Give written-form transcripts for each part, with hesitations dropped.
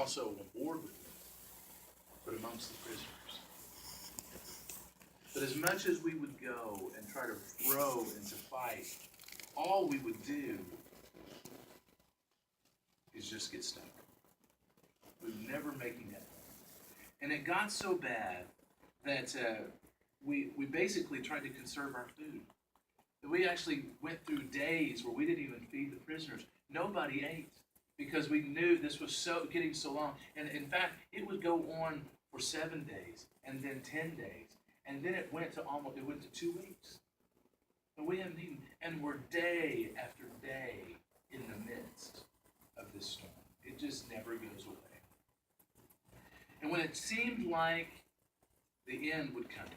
also on board with me, but amongst the prisoners. But as much as we would go and try to throw and to fight, all we would do is just get stuck. We were never making it. And it got so bad that we basically tried to conserve our food. We actually went through days where we didn't even feed the prisoners. Nobody ate because we knew this was getting so long. And in fact, it would go on for 7 days and then 10 days. And then it went to 2 weeks. And we hadn't eaten. And we're day after day in the midst of this storm. It just never goes away. And when it seemed like the end would come,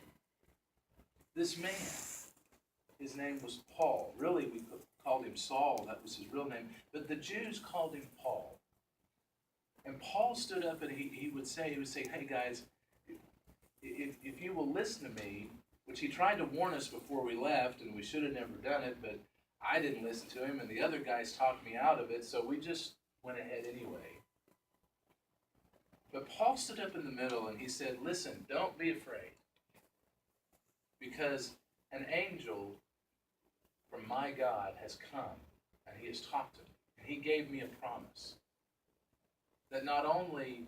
this man, his name was Paul. Really, we called him Saul. That was his real name. But the Jews called him Paul. And Paul stood up and he would say, hey guys, if you will listen to me, which he tried to warn us before we left, and we should have never done it, but I didn't listen to him, and the other guys talked me out of it, so we just went ahead anyway. But Paul stood up in the middle and he said, listen, don't be afraid, because an angel from my God has come, and he has talked to me, and he gave me a promise that not only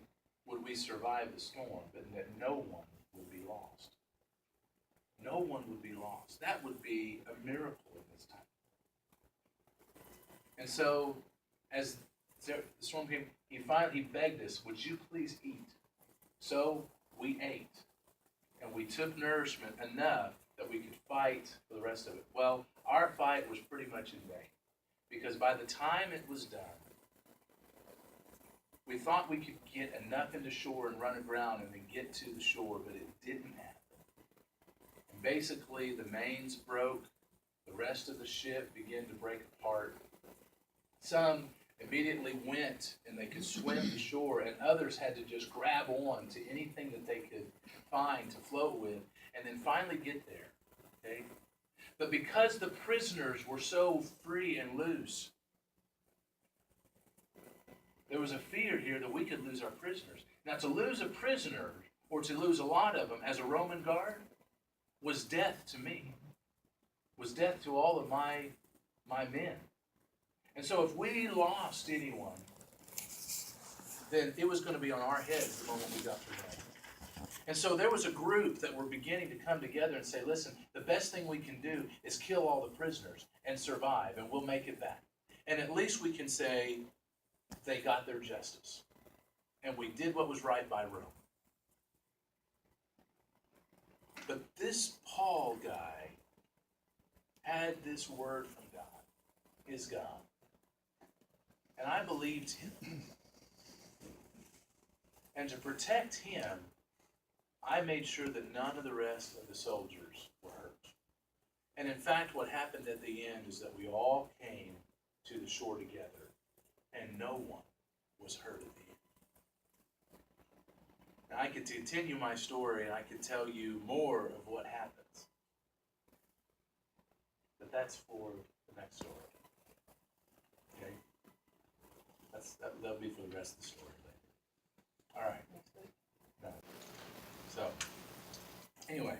would we survive the storm, but that no one would be lost. No one would be lost. That would be a miracle in this time. And so, as the storm came, he begged us, would you please eat? So we ate. And we took nourishment enough that we could fight for the rest of it. Well, our fight was pretty much in vain. Because by the time it was done, we thought we could get enough into shore and run aground and then get to the shore, but it didn't happen. And basically, the mains broke. The rest of the ship began to break apart. Some immediately went and they could swim to shore, and others had to just grab on to anything that they could find to float with, and then finally get there. Okay? But because the prisoners were so free and loose, there was a fear here that we could lose our prisoners. Now, to lose a prisoner, or to lose a lot of them as a Roman guard, was death to me. Was death to all of my men. And so if we lost anyone, then it was going to be on our heads the moment we got to them. And so there was a group that were beginning to come together and say, listen, the best thing we can do is kill all the prisoners and survive, and we'll make it back. And at least we can say they got their justice. And we did what was right by Rome. But this Paul guy had this word from God, his God. And I believed him. And to protect him, I made sure that none of the rest of the soldiers were hurt. And in fact, what happened at the end is that we all came to the shore together, and no one was hurt at the end. Now, I could continue my story, and I could tell you more of what happens. But that's for the next story. Okay? That'll be for the rest of the story later. All right. No. So, anyway.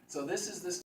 So this is this